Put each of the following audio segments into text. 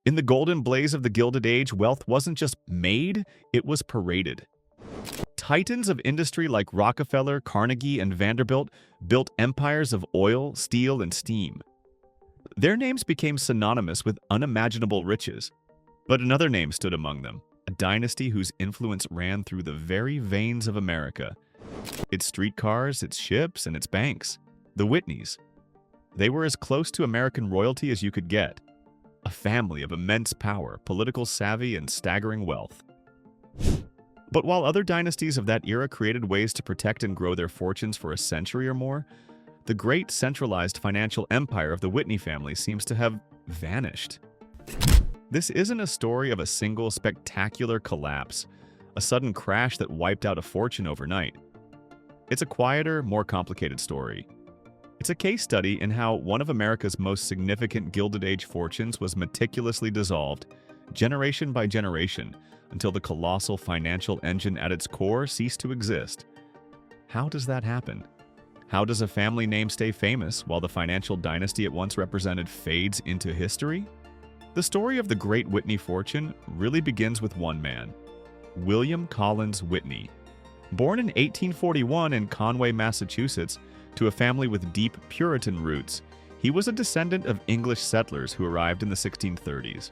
In the golden blaze of the Gilded Age, wealth wasn't just made, it was paraded. Titans of industry like Rockefeller, Carnegie, and Vanderbilt built empires of oil, steel, and steam. Their names became synonymous with unimaginable riches. But another name stood among them, a dynasty whose influence ran through the very veins of America. Its streetcars, its ships, and its banks. The Whitneys. They were as close to American royalty as you could get. A family of immense power, political savvy, and staggering wealth. But while other dynasties of that era created ways to protect and grow their fortunes for a century or more, the great centralized financial empire of the Whitney family seems to have vanished. This isn't a story of a single spectacular collapse, a sudden crash that wiped out a fortune overnight. It's a quieter, more complicated story. It's a case study in how one of America's most significant Gilded Age fortunes was meticulously dissolved, generation by generation, until the colossal financial engine at its core ceased to exist. How does that happen? How does a family name stay famous while the financial dynasty it once represented fades into history? The story of the great Whitney fortune really begins with one man, William Collins Whitney. Born in 1841 in Conway, Massachusetts, to a family with deep Puritan roots, he was a descendant of English settlers who arrived in the 1630s.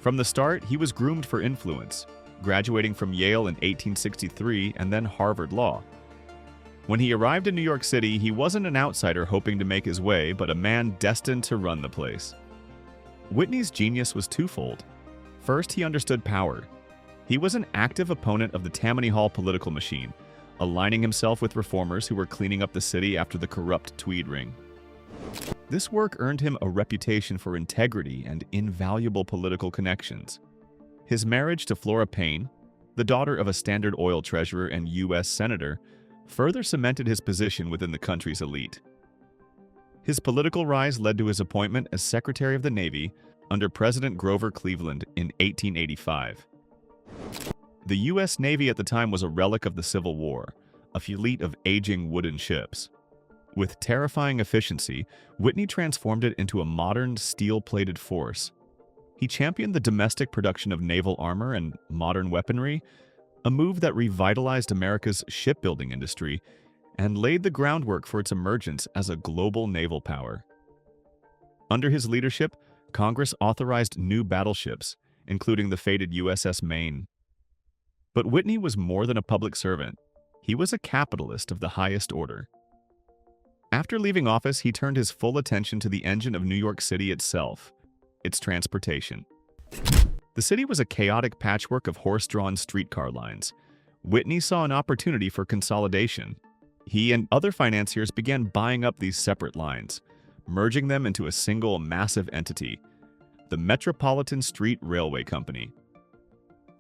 From the start, he was groomed for influence, graduating from Yale in 1863 and then Harvard Law. When he arrived in New York City, he wasn't an outsider hoping to make his way, but a man destined to run the place. Whitney's genius was twofold. First, he understood power. He was an active opponent of the Tammany Hall political machine, aligning himself with reformers who were cleaning up the city after the corrupt Tweed Ring. This work earned him a reputation for integrity and invaluable political connections. His marriage to Flora Payne, the daughter of a Standard Oil treasurer and U.S. senator, further cemented his position within the country's elite. His political rise led to his appointment as Secretary of the Navy under President Grover Cleveland in 1885. The U.S. Navy at the time was a relic of the Civil War, a fleet of aging wooden ships. With terrifying efficiency, Whitney transformed it into a modern, steel-plated force. He championed the domestic production of naval armor and modern weaponry, a move that revitalized America's shipbuilding industry and laid the groundwork for its emergence as a global naval power. Under his leadership, Congress authorized new battleships, including the fated USS Maine. But Whitney was more than a public servant. He was a capitalist of the highest order. After leaving office, he turned his full attention to the engine of New York City itself, its transportation. The city was a chaotic patchwork of horse-drawn streetcar lines. Whitney saw an opportunity for consolidation. He and other financiers began buying up these separate lines, merging them into a single massive entity, the Metropolitan Street Railway Company.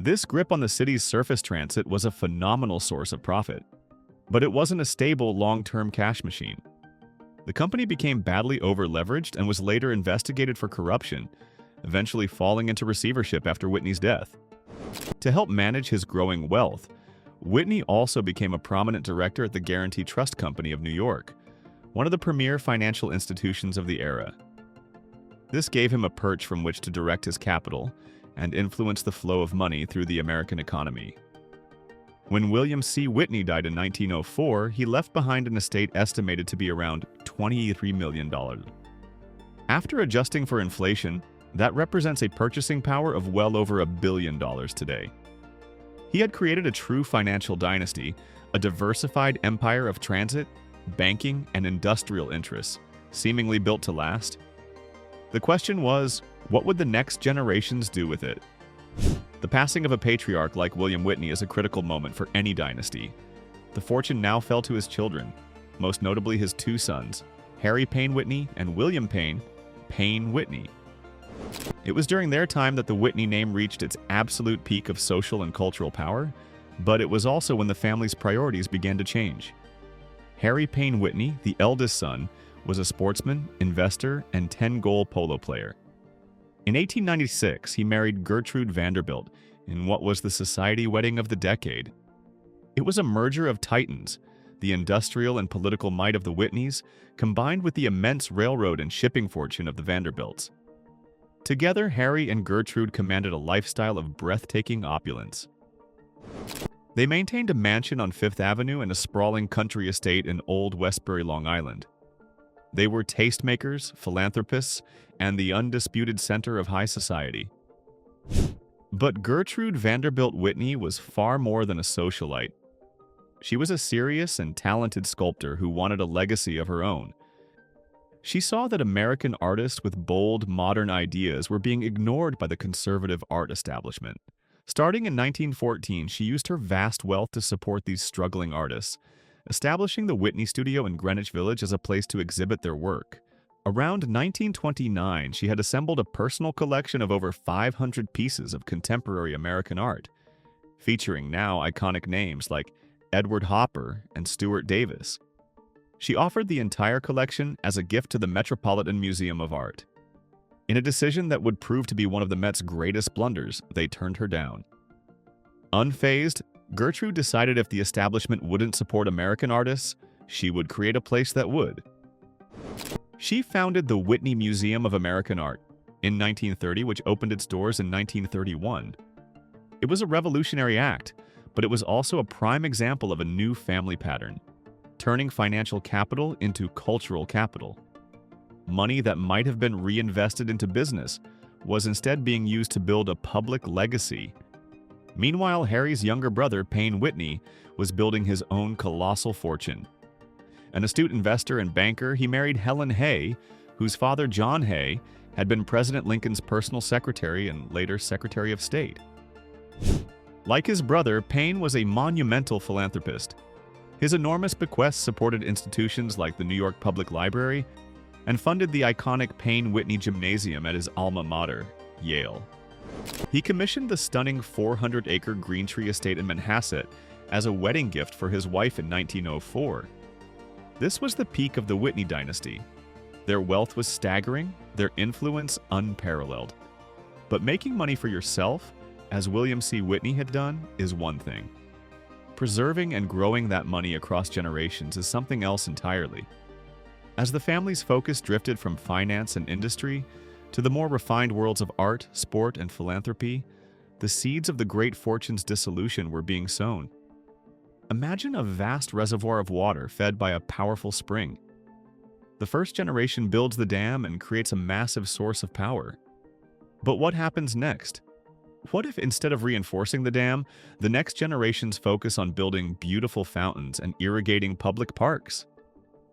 This grip on the city's surface transit was a phenomenal source of profit, but it wasn't a stable, long-term cash machine. The company became badly over-leveraged and was later investigated for corruption, eventually falling into receivership after Whitney's death. To help manage his growing wealth, Whitney also became a prominent director at the Guarantee Trust Company of New York, one of the premier financial institutions of the era. This gave him a perch from which to direct his capital and influence the flow of money through the American economy. When William C. Whitney died in 1904, he left behind an estate estimated to be around $23 million. After adjusting for inflation, that represents a purchasing power of well over $1 billion today. He had created a true financial dynasty, a diversified empire of transit, banking, and industrial interests, seemingly built to last. The question was, what would the next generations do with it? The passing of a patriarch like William Whitney is a critical moment for any dynasty. The fortune now fell to his children, most notably his two sons, Harry Payne Whitney and William Payne Whitney. It was during their time that the Whitney name reached its absolute peak of social and cultural power, but it was also when the family's priorities began to change. Harry Payne Whitney, the eldest son, was a sportsman, investor, and 10-goal polo player. In 1896, he married Gertrude Vanderbilt in what was the society wedding of the decade. It was a merger of titans, the industrial and political might of the Whitneys, combined with the immense railroad and shipping fortune of the Vanderbilts. Together, Harry and Gertrude commanded a lifestyle of breathtaking opulence. They maintained a mansion on Fifth Avenue and a sprawling country estate in Old Westbury, Long Island. They were tastemakers, philanthropists, and the undisputed center of high society. But Gertrude Vanderbilt Whitney was far more than a socialite. She was a serious and talented sculptor who wanted a legacy of her own. She saw that American artists with bold, modern ideas were being ignored by the conservative art establishment. Starting in 1914, she used her vast wealth to support these struggling artists, establishing the Whitney Studio in Greenwich Village as a place to exhibit their work. Around 1929, she had assembled a personal collection of over 500 pieces of contemporary American art, featuring now iconic names like Edward Hopper and Stuart Davis. She offered the entire collection as a gift to the Metropolitan Museum of Art. In a decision that would prove to be one of the Met's greatest blunders, they turned her down. Unfazed, Gertrude decided if the establishment wouldn't support American artists, she would create a place that would. She founded the Whitney Museum of American Art in 1930, which opened its doors in 1931. It was a revolutionary act, but it was also a prime example of a new family pattern, turning financial capital into cultural capital. Money that might have been reinvested into business was instead being used to build a public legacy. Meanwhile, Harry's younger brother, Payne Whitney, was building his own colossal fortune. An astute investor and banker, he married Helen Hay, whose father, John Hay, had been President Lincoln's personal secretary and later Secretary of State. Like his brother, Payne was a monumental philanthropist. His enormous bequests supported institutions like the New York Public Library and funded the iconic Payne-Whitney Gymnasium at his alma mater, Yale. He commissioned the stunning 400-acre Green Tree estate in Manhasset as a wedding gift for his wife in 1904. This was the peak of the Whitney dynasty. Their wealth was staggering, their influence unparalleled. But making money for yourself, as William C. Whitney had done, is one thing. Preserving and growing that money across generations is something else entirely. As the family's focus drifted from finance and industry to the more refined worlds of art, sport, and philanthropy, the seeds of the great fortune's dissolution were being sown. Imagine a vast reservoir of water fed by a powerful spring. The first generation builds the dam and creates a massive source of power. But what happens next? What if instead of reinforcing the dam, the next generations focus on building beautiful fountains and irrigating public parks?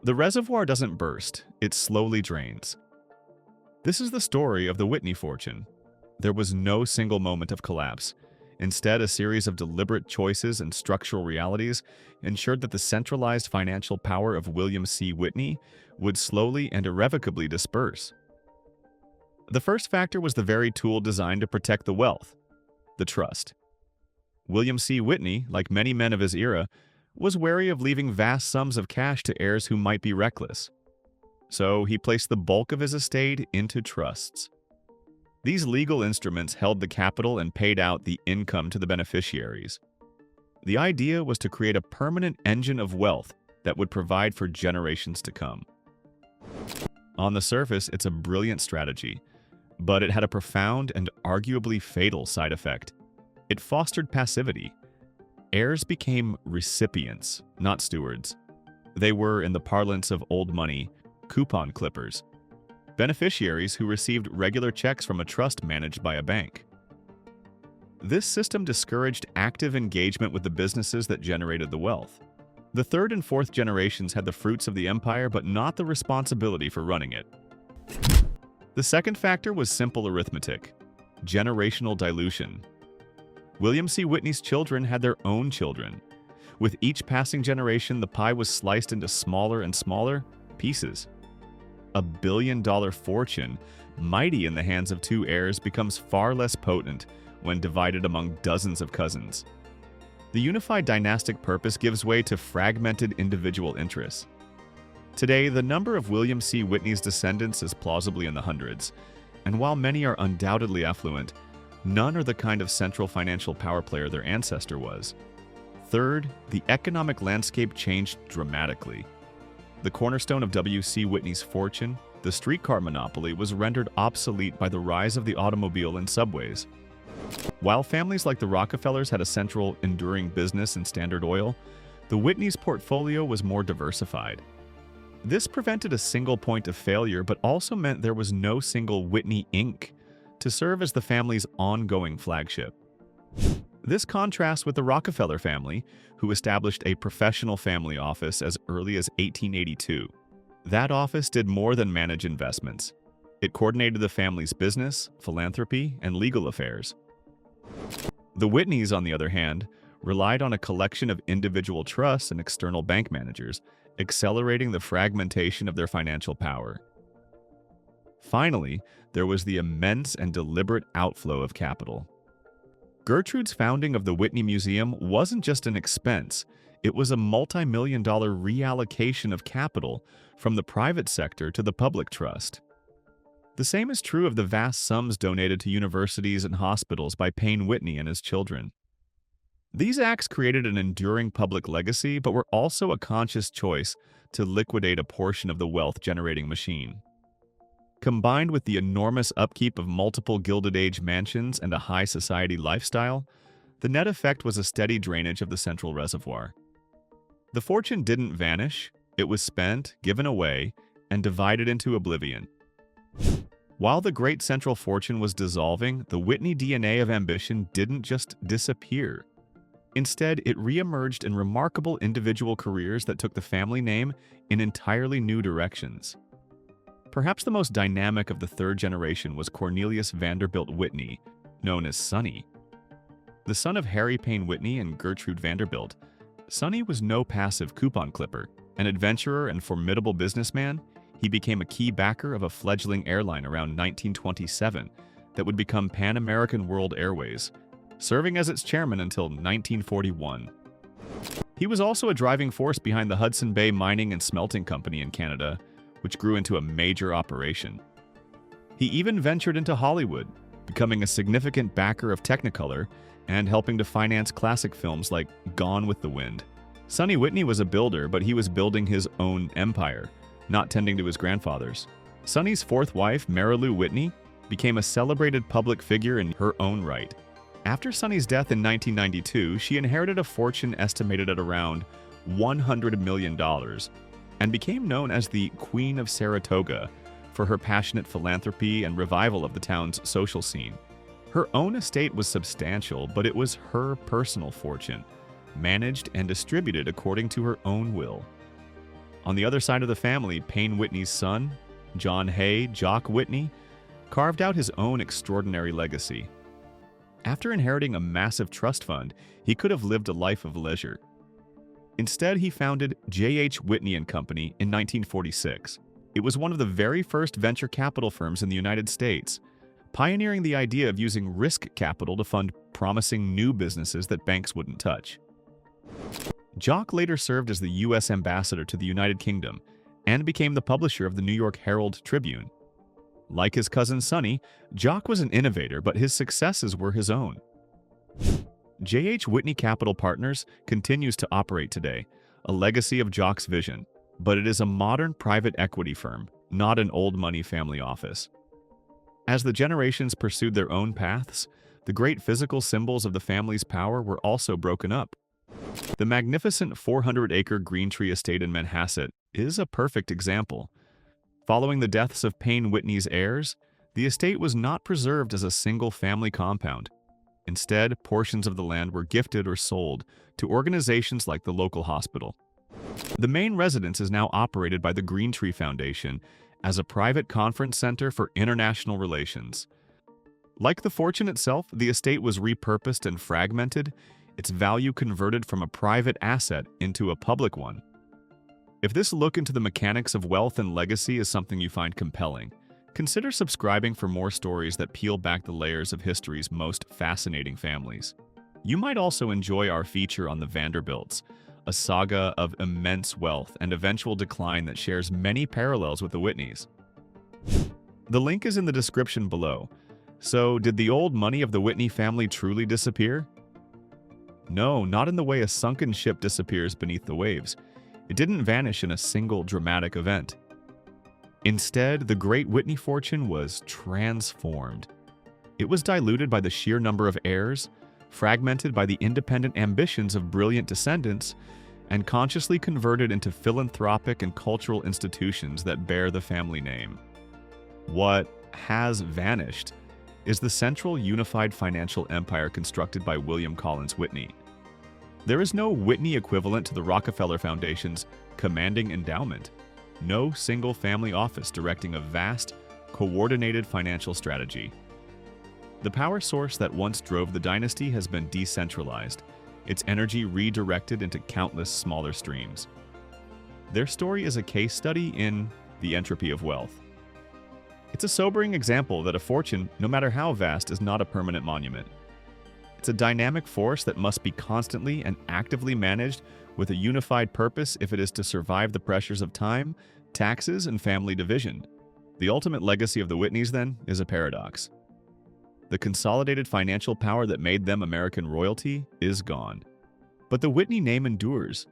The reservoir doesn't burst, it slowly drains. This is the story of the Whitney fortune. There was no single moment of collapse. Instead, a series of deliberate choices and structural realities ensured that the centralized financial power of William C. Whitney would slowly and irrevocably disperse. The first factor was the very tool designed to protect the wealth: the trust. William C. Whitney, like many men of his era, was wary of leaving vast sums of cash to heirs who might be reckless. So he placed the bulk of his estate into trusts. These legal instruments held the capital and paid out the income to the beneficiaries. The idea was to create a permanent engine of wealth that would provide for generations to come. On the surface, it's a brilliant strategy, but it had a profound and arguably fatal side effect. It fostered passivity. Heirs became recipients, not stewards. They were, in the parlance of old money, coupon clippers, beneficiaries who received regular checks from a trust managed by a bank. This system discouraged active engagement with the businesses that generated the wealth. The third and fourth generations had the fruits of the empire, but not the responsibility for running it. The second factor was simple arithmetic: generational dilution. William C. Whitney's children had their own children. With each passing generation, the pie was sliced into smaller and smaller pieces. A billion-dollar fortune, mighty in the hands of two heirs, becomes far less potent when divided among dozens of cousins. The unified dynastic purpose gives way to fragmented individual interests. Today, the number of William C. Whitney's descendants is plausibly in the hundreds, and while many are undoubtedly affluent, none are the kind of central financial power player their ancestor was. Third, the economic landscape changed dramatically. The cornerstone of W.C. Whitney's fortune, The streetcar monopoly was rendered obsolete by the rise of the automobile and subways. While families like the Rockefellers had a central, enduring business in Standard Oil, the Whitneys' portfolio was more diversified. This prevented a single point of failure, but also meant there was no single Whitney Inc. to serve as the family's ongoing flagship. This contrasts with the Rockefeller family, who established a professional family office as early as 1882. That office did more than manage investments. It coordinated the family's business, philanthropy, and legal affairs. The Whitneys, on the other hand, relied on a collection of individual trusts and external bank managers, accelerating the fragmentation of their financial power. Finally, there was the immense and deliberate outflow of capital. Gertrude's founding of the Whitney Museum wasn't just an expense, it was a multi-million-dollar reallocation of capital from the private sector to the public trust. The same is true of the vast sums donated to universities and hospitals by Payne Whitney and his children. These acts created an enduring public legacy, but were also a conscious choice to liquidate a portion of the wealth-generating machine. Combined with the enormous upkeep of multiple Gilded Age mansions and a high society lifestyle, the net effect was a steady drainage of the central reservoir. The fortune didn't vanish, it was spent, given away, and divided into oblivion. While the great central fortune was dissolving, the Whitney DNA of ambition didn't just disappear. Instead, it re-emerged in remarkable individual careers that took the family name in entirely new directions. Perhaps the most dynamic of the third generation was Cornelius Vanderbilt Whitney, known as Sonny. The son of Harry Payne Whitney and Gertrude Vanderbilt, Sonny was no passive coupon clipper. An adventurer and formidable businessman, he became a key backer of a fledgling airline around 1927 that would become Pan American World Airways, serving as its chairman until 1941. He was also a driving force behind the Hudson Bay Mining and Smelting Company in Canada, which grew into a major operation. He even ventured into Hollywood, becoming a significant backer of Technicolor and helping to finance classic films like Gone with the Wind. Sonny Whitney was a builder, but he was building his own empire, not tending to his grandfather's. Sonny's fourth wife, Marilou Whitney, became a celebrated public figure in her own right. After Sonny's death in 1992, she inherited a fortune estimated at around $100 million and became known as the Queen of Saratoga for her passionate philanthropy and revival of the town's social scene. Her own estate was substantial, but it was her personal fortune, managed and distributed according to her own will. On the other side of the family, Payne Whitney's son, John Hay Jock Whitney, carved out his own extraordinary legacy. After inheriting a massive trust fund, he could have lived a life of leisure. Instead, he founded J.H. Whitney & Company in 1946. It was one of the very first venture capital firms in the United States, pioneering the idea of using risk capital to fund promising new businesses that banks wouldn't touch. Jock later served as the U.S. ambassador to the United Kingdom and became the publisher of the New York Herald Tribune. Like his cousin Sonny, Jock was an innovator, but his successes were his own. J.H. Whitney Capital Partners continues to operate today, a legacy of Jock's vision, but it is a modern private equity firm, not an old money family office. As the generations pursued their own paths, the great physical symbols of the family's power were also broken up. The magnificent 400-acre green tree estate in Manhasset is a perfect example. Following the deaths of Payne Whitney's heirs, the estate was not preserved as a single family compound. Instead, portions of the land were gifted or sold to organizations like the local hospital. The main residence is now operated by the Green Tree Foundation as a private conference center for international relations. Like the fortune itself, the estate was repurposed and fragmented, its value converted from a private asset into a public one. If this look into the mechanics of wealth and legacy is something you find compelling, consider subscribing for more stories that peel back the layers of history's most fascinating families. You might also enjoy our feature on the Vanderbilts, a saga of immense wealth and eventual decline that shares many parallels with the Whitneys. The link is in the description below. So, did the old money of the Whitney family truly disappear? No, not in the way a sunken ship disappears beneath the waves. It didn't vanish in a single dramatic event. Instead, the great Whitney fortune was transformed. It was diluted by the sheer number of heirs, fragmented by the independent ambitions of brilliant descendants, and consciously converted into philanthropic and cultural institutions that bear the family name. What has vanished is the central unified financial empire constructed by William Collins Whitney. There is no Whitney equivalent to the Rockefeller Foundation's commanding endowment, no single family office directing a vast, coordinated financial strategy. The power source that once drove the dynasty has been decentralized, its energy redirected into countless smaller streams. Their story is a case study in the entropy of wealth. It's a sobering example that a fortune, no matter how vast, is not a permanent monument. It's a dynamic force that must be constantly and actively managed with a unified purpose if it is to survive the pressures of time, taxes, and family division. The ultimate legacy of the Whitneys, then, is a paradox. The consolidated financial power that made them American royalty is gone. But the Whitney name endures,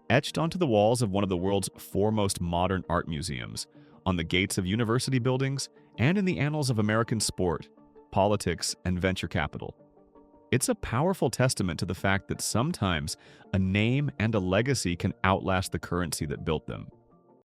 etched onto the walls of one of the world's foremost modern art museums, on the gates of university buildings, and in the annals of American sport, politics, and venture capital. It's a powerful testament to the fact that sometimes a name and a legacy can outlast the currency that built them.